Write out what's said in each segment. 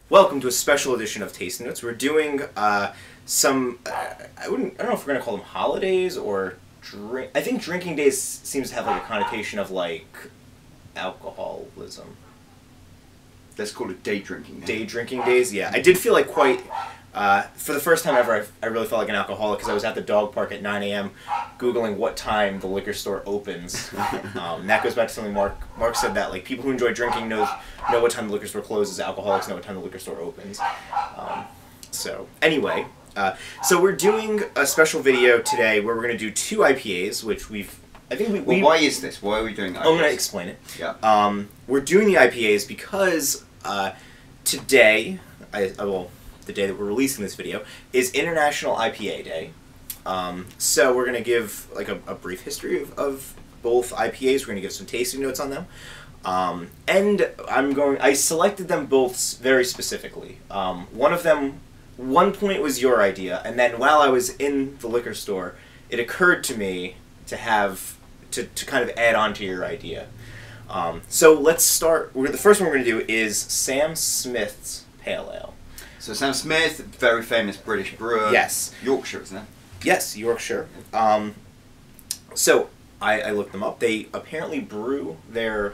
Welcome to a special edition of Tasting Notes. We're doing some, I don't know if we're going to call them holidays or drink. I think drinking days seems to have like a connotation of like alcoholism. Let's call it day drinking. Day drinking days, yeah. I did feel like quite, for the first time ever, I really felt like an alcoholic because I was at the dog park at 9 a.m. Googling what time the liquor store opens. And that goes back to something Mark said, that like people who enjoy drinking know what time the liquor store closes, alcoholics know what time the liquor store opens. So anyway, so we're doing a special video today where we're going to do 2 IPAs, which well, why is this? Why are we doing IPAs? I'm going to explain it. Yeah. We're doing the IPAs because today, the day that we're releasing this video, is International IPA Day. So we're going to give like a brief history of both IPAs. We're going to give some tasting notes on them. And I selected them both very specifically. One point was your idea, and then while I was in the liquor store, it occurred to me to kind of add on to your idea. So let's start. The first one we're going to do is Sam Smith's Pale Ale. So Sam Smith, very famous British brewer. Yes. Yorkshire, isn't it? Yes, Yorkshire. So I looked them up. They apparently brew their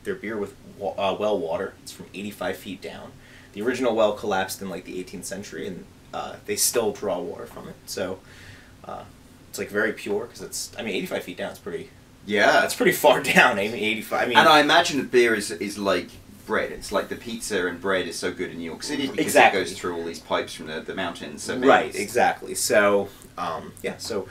beer with well water. It's from 85 feet down. The original well collapsed in like the 18th century, and they still draw water from it. So it's like very pure because 85 feet down. It's pretty. Yeah, it's pretty far down. 85. And I imagine that beer is like bread. It's like the pizza and bread is so good in New York City because exactly. it goes through all these pipes from the mountains. So right, exactly. So yeah, so.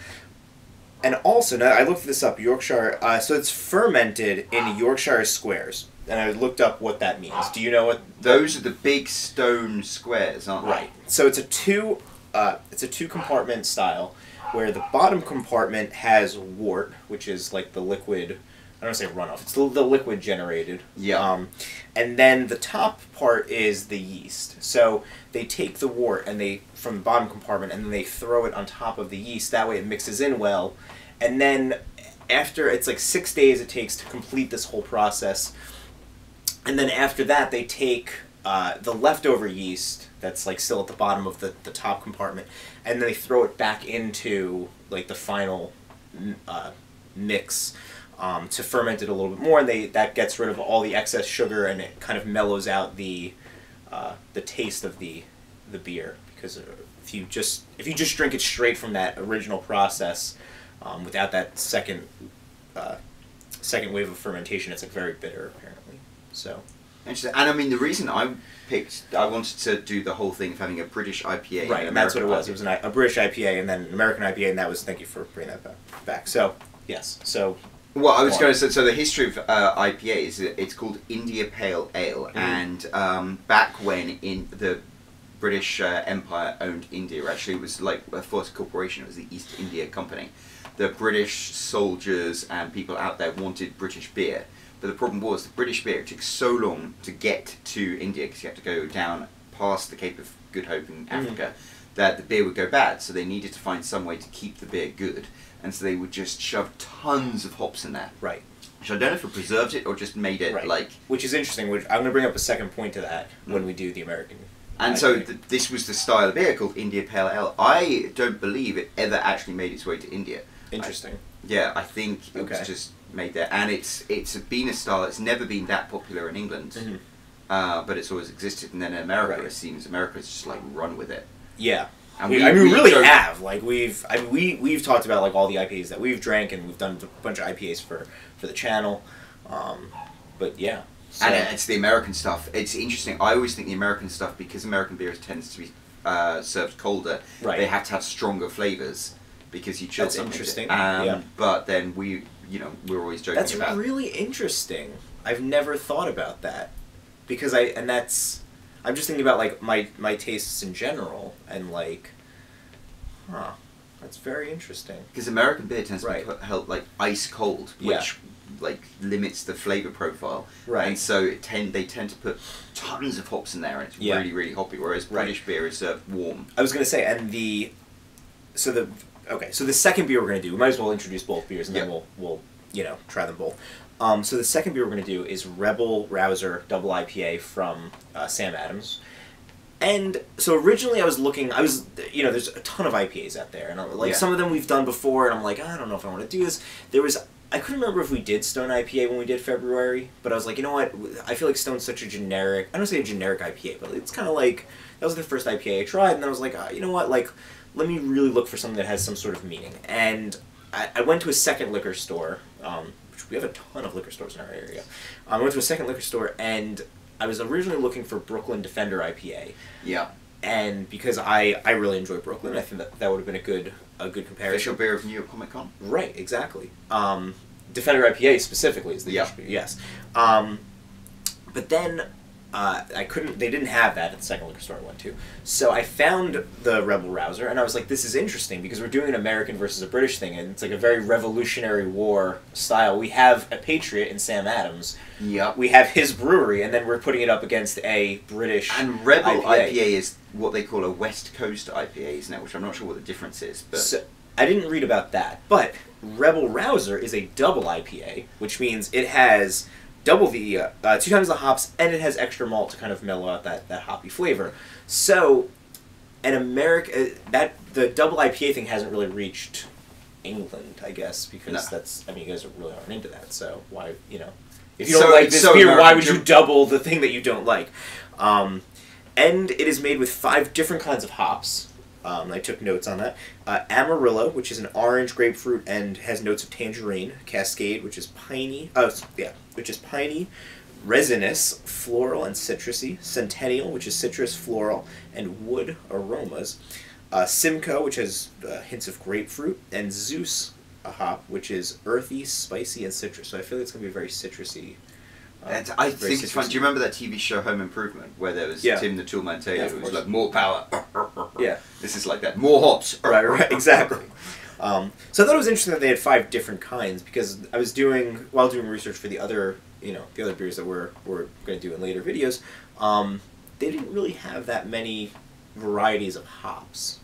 And also, now I looked this up, Yorkshire, so it's fermented in Yorkshire squares. And I looked up what that means. Do you know what? Those are the big stone squares, aren't they? Right. So it's a two compartment style, where the bottom compartment has wort, which is like the liquid, I don't want to say runoff, it's the liquid generated. Yeah. And then the top part is the yeast. So they take the wort from the bottom compartment and then they throw it on top of the yeast. That way it mixes in well. And then after, it's like 6 days it takes to complete this whole process. And then after that they take the leftover yeast that's like still at the bottom of the top compartment, and then they throw it back into like the final mix to ferment it a little bit more, and that gets rid of all the excess sugar, and it kind of mellows out the taste of the beer. Because if you just drink it straight from that original process, without that second wave of fermentation, it's like very bitter apparently. So. Interesting. And I mean, the reason I wanted to do the whole thing of having a British IPA. Right, and that's what it was. It was a British IPA and then an American IPA, and that was, thank you for bringing that back. So, yes, so. Well, I was going to say, so the history of IPAs, it's called India Pale Ale, and back when in the British Empire owned India, actually it was like a first corporation, it was the East India Company. The British soldiers and people out there wanted British beer. But the problem was the British beer took so long to get to India, because you had to go down past the Cape of Good Hope in Africa, that the beer would go bad. So they needed to find some way to keep the beer good. And so they would just shove tons of hops in there. Right. Which I don't know if it preserved it or just made it like... Which is interesting. I'm going to bring up a second point to that when we do the American. And so this was the style of beer called India Pale Ale. I don't believe it ever actually made its way to India. Interesting. I think it was just made there, and it's been a style that's never been that popular in England, but it's always existed. And then in America, it seems America's just like run with it. Yeah, and we really have. Like we've talked about like all the IPAs that we've drank, and we've done a bunch of IPAs for the channel. But yeah, so. And it's the American stuff. It's interesting. I always think the American stuff, because American beer tends to be served colder. They have to have stronger flavors. Because you chill. That's interesting. But then we're always joking about. That's really interesting. I've never thought about that, because I'm just thinking about like my tastes in general, and like, that's very interesting. Because American beer tends to be held like ice cold, which like limits the flavor profile. Right. And so they tend to put tons of hops in there, and it's really, really hoppy. Whereas British beer is served warm. I was going to say, and okay, so the second beer we're going to do, we might as well introduce both beers, and then we'll try them both. So the second beer we're going to do is Rouser Double IPA from Sam Adams. And so originally I was, you know, there's a ton of IPAs out there, and like some of them we've done before, and I'm like, I don't know if I want to do this. I couldn't remember if we did Stone IPA when we did February, but I was like, you know what, I feel like Stone's such a generic, I don't say a generic IPA, but it's kind of like, that was the first IPA I tried, and I was like, you know what, like, let me really look for something that has some sort of meaning. And I went to a second liquor store, which we have a ton of liquor stores in our area. I went to a second liquor store, and I was originally looking for Brooklyn Defender IPA. Yeah. And because I really enjoy Brooklyn, I think that would have been a good comparison. Official beer of New York Comic Con. Right, exactly. Defender IPA specifically is the yes. But then they didn't have that at the second liquor store I went to. So I found the Rebel Rouser, and I was like, this is interesting, because we're doing an American versus a British thing, and it's like a very Revolutionary War style. We have a patriot in Sam Adams. Yep. We have his brewery, and then we're putting it up against a British And Rebel IPA is what they call a West Coast IPA, isn't it? Which I'm not sure what the difference is. But So, I didn't read about that, but Rebel Rouser is a double IPA, which means it has double the 2 times the hops, and it has extra malt to kind of mellow out that hoppy flavor. So, the double IPA thing hasn't really reached England, I guess, because you guys really aren't into that. So why, you know, if you don't like this beer, why would you double the thing that you don't like? And it is made with 5 different kinds of hops. I took notes on that. Amarillo, which is an orange grapefruit and has notes of tangerine. Cascade, which is piney. Resinous, floral, and citrusy. Centennial, which is citrus, floral, and wood aromas. Simcoe, which has hints of grapefruit. And Zeus, a hop, which is earthy, spicy, and citrus. So I feel like it's going to be very citrusy. I think it's fun. Do you remember that TV show Home Improvement, where there was Tim the Toolman Taylor, who was like, more power. Yeah. This is like that. More hops. Right, exactly. So I thought it was interesting that they had 5 different kinds, because I was while doing research for the other beers that we're going to do in later videos, they didn't really have that many varieties of hops.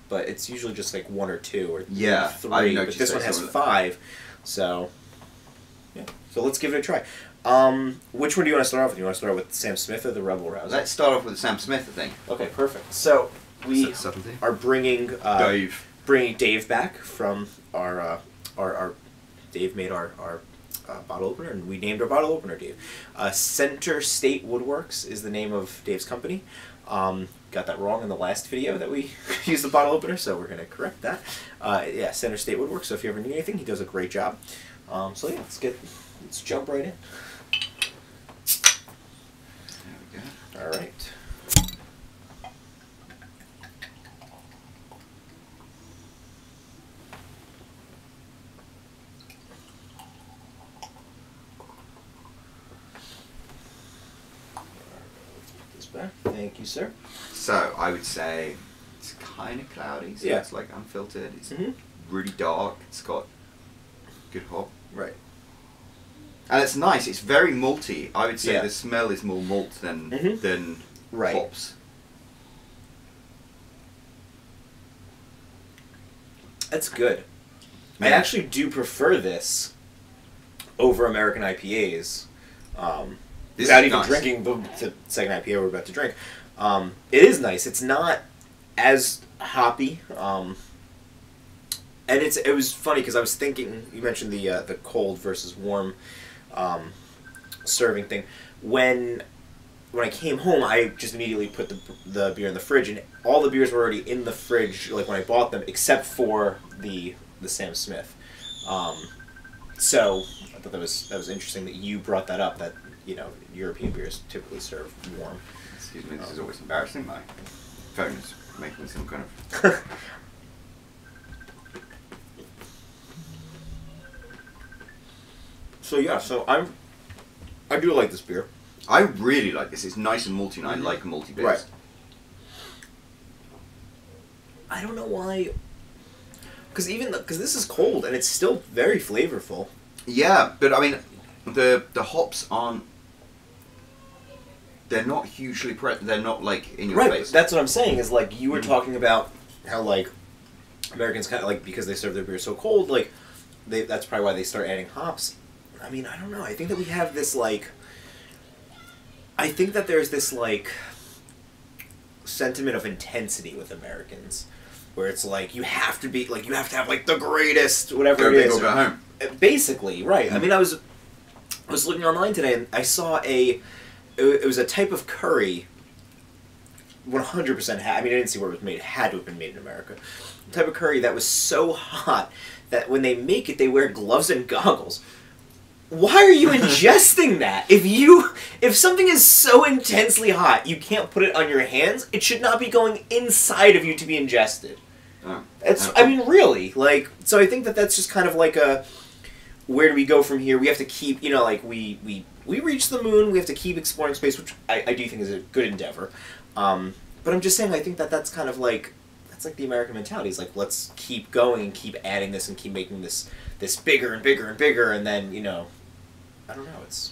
But it's usually just like 1 or 2 or 3. But this one has 5, so yeah. So let's give it a try. Which one do you want to start off with? You want to start with Sam Smith or the Rebel Rouser? Let's start off with the Sam Smith, I think. Okay, perfect. So we are bringing Dave back from our Dave made our bottle opener, and we named our bottle opener Dave. Center State Woodworks is the name of Dave's company. Got that wrong in the last video that we used the bottle opener, so we're going to correct that. Yeah, Center State Woodworks. So if you ever need anything, he does a great job. So yeah, let's jump right in. There we go. All right. Thank you, sir. So, I would say it's kind of cloudy, so it's like unfiltered. It's really dark. It's got good hop. Right. And it's nice. It's very malty. I would say the smell is more malt than hops. That's good. Yeah. I actually do prefer this over American IPAs. Without even drinking the second IPA we're about to drink. It is nice. It's not as hoppy. And it was funny because I was thinking, you mentioned the cold versus warm serving thing. When I came home, I just immediately put the beer in the fridge, and all the beers were already in the fridge, like when I bought them, except for the Sam Smith. So I thought that was interesting that you brought that up. That European beers typically serve warm. Excuse me, this is always embarrassing. My phone is making some kind of. So yeah, I do like this beer. I really like this. It's nice and malty, and I like malty beers. Right. I don't know why. Because this is cold and it's still very flavorful. Yeah, but I mean, the hops aren't. They're not hugely they're not like in your face. Right, that's what I'm saying. Is like you were talking about how like Americans kind of like because they serve their beer so cold, like that's probably why they start adding hops. I mean, I don't know. I think that we have this like I think that there's this like sentiment of intensity with Americans, where it's like you have to be like you have to have like the greatest whatever Go it big is. or go home. Basically, right. I mean, I was looking online today and I saw it was a type of curry. 100% I mean, I didn't see where it was made. It had to have been made in America. A type of curry that was so hot that when they make it, they wear gloves and goggles. Why are you ingesting that? If something is so intensely hot, you can't put it on your hands. It should not be going inside of you to be ingested. I mean, really, like. So I think that that's just kind of like a. Where do we go from here? We have to keep, like we reach the moon. We have to keep exploring space, which I do think is a good endeavor. But I'm just saying, I think that that's kind of like that's like the American mentality. It's like let's keep going and keep adding this and keep making this bigger and bigger and bigger, and then I don't know. It's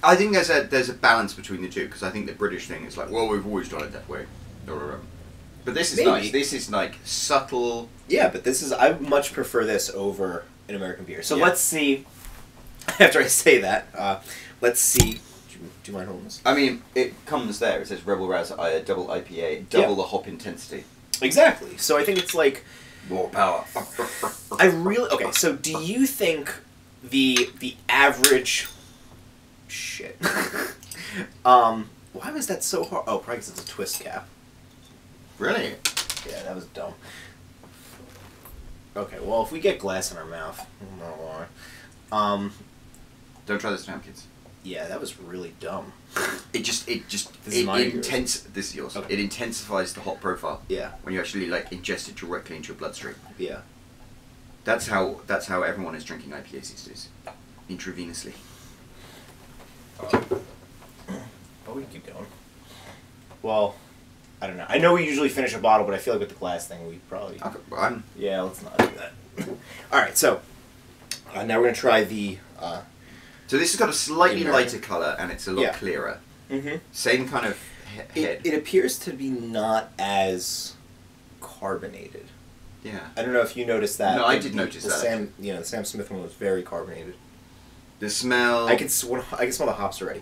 I think there's a balance between the two, because I think the British thing is like, well, we've always done it that way. But this is nice. This is like subtle. Yeah, but I much prefer this over an American beer. So let's see. After I say that, let's see. Do you mind holding this? I mean, it comes there. It says Rebel Rouser double IPA, double the hop intensity. Exactly. So I think it's like more power. Okay. So do you think the average shit? Why was that so hard? Oh, probably because it's a twist cap. Really? Yeah, that was dumb. Okay, well, if we get glass in our mouth, I don't know why. Don't try this now, kids. Yeah, that was really dumb. This is yours. Okay. It intensifies the hot profile. Yeah. When you actually like ingest it directly into your bloodstream. Yeah. That's how everyone is drinking IPAs these days. Intravenously. But we can keep going. Well, I don't know. I know we usually finish a bottle, but I feel like with the glass thing, we probably... Okay, yeah, let's not do that. Alright, so... now we're going to try the... so this has got a slightly lighter colour, and it's a lot clearer. Mm-hmm. Same kind of head. It appears to be not as carbonated. Yeah. I don't know if you noticed that. No, I did notice that. The Sam Smith one was very carbonated. The smell... I can smell the hops already.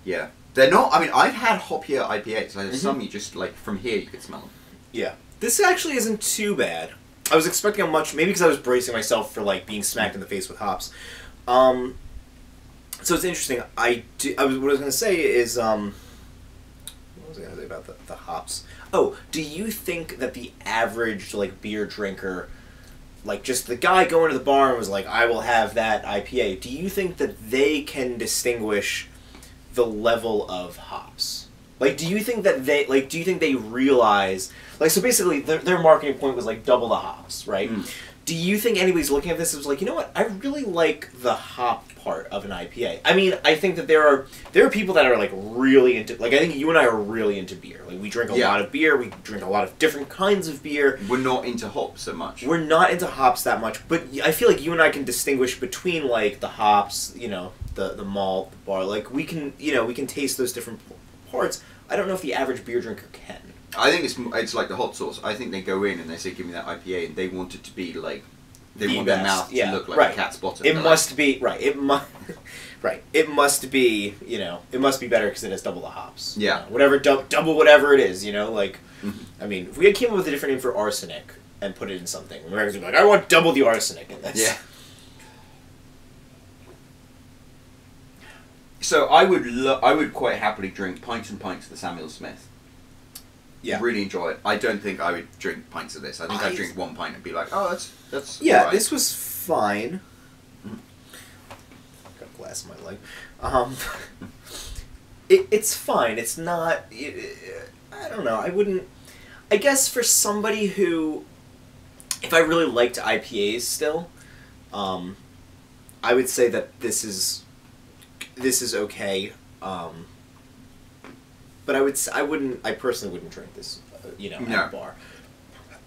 Yeah. They're not... I mean, I've had hoppier IPAs. There's some you just, like, from here you could smell them. Yeah. This actually isn't too bad. I was expecting a much... Maybe because I was bracing myself for, like, being smacked in the face with hops. So it's interesting. What I was going to say is... what was I going to say about the hops? Oh, do you think that the average, like, beer drinker... Like, just the guy going to the bar and was like, I will have that IPA. Do you think that they can distinguish the level of hops? Like, do you think that do you think they realize... Like, so basically, their marketing point was, like, double the hops, right? Mm. Do you think anybody's looking at this and was like, you know what, I really like the hop part of an IPA? I mean, I think that there are people that are, like, really into... Like, I think you and I are really into beer. Like, we drink a lot of beer. We drink a lot of different kinds of beer. We're not into hops so much. We're not into hops that much, but I feel like you and I can distinguish between, like, the hops, the malt, the bar. Like, we can taste those different parts. I don't know if the average beer drinker can. I think it's like the hot sauce. I think they go in and they say, give me that IPA, and they want it to be like... They want their mouth to look like a cat's bottom. It must be... Right. It must... Right. It must be, it must be better because it has double the hops. Yeah. Whatever, double whatever it is, like... Mm-hmm. I mean, if we came up with a different name for arsenic and put it in something, Americans would be like, I want double the arsenic in this. Yeah. So I would quite happily drink pints and pints of the Samuel Smith. Yeah. Really enjoy it. I don't think I would drink pints of this. I think I'd drink one pint and be like, oh, that's yeah, right. This was fine. Got a glass in my leg. It's fine. It's not... I don't know. I wouldn't... I guess for somebody who... If I really liked IPAs still, I would say that this is okay. But I personally wouldn't drink this, at a bar.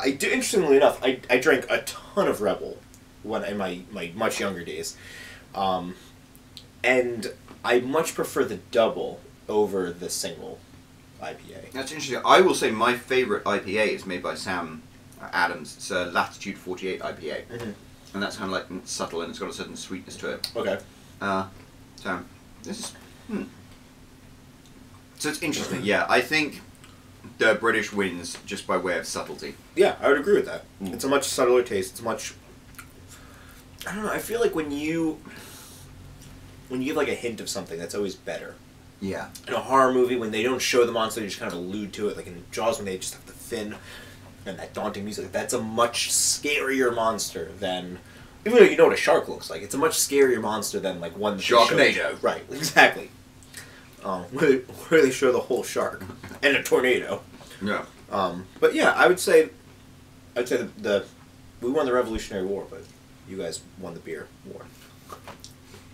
Interestingly enough, I drank a ton of Rebel in my much younger days. And I much prefer the double over the single IPA. That's interesting. I will say my favourite IPA is made by Sam Adams. It's a Latitude 48 IPA. Mm-hmm. And that's kind of like subtle and it's got a certain sweetness to it. Okay. So, this is... So it's interesting. Yeah, I think the British wins just by way of subtlety. Yeah, I would agree with that. It's a much subtler taste. It's much. I don't know. I feel like when you give like a hint of something, that's always better. Yeah. In a horror movie, when they don't show the monster, they just kind of allude to it. Like in Jaws, when they just have the fin and that daunting music, that's a much scarier monster than. Even though you know what a shark looks like, it's a much scarier monster than like one. Sharknado. Right. Exactly. Where they show the whole shark and a tornado. Yeah. But yeah, I'd say the we won the Revolutionary War, but you guys won the beer war.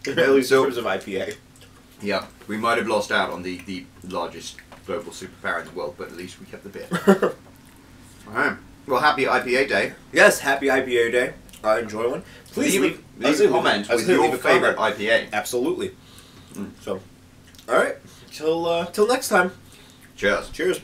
At least in terms of IPA. Yeah, we might have lost out on the largest global superpower in the world, but at least we kept the beer. Alright. Well, happy IPA day. Yes, happy IPA day. Enjoy one. Please leave a comment with your favourite IPA. Absolutely. So, alright. Till next time. Cheers. Cheers.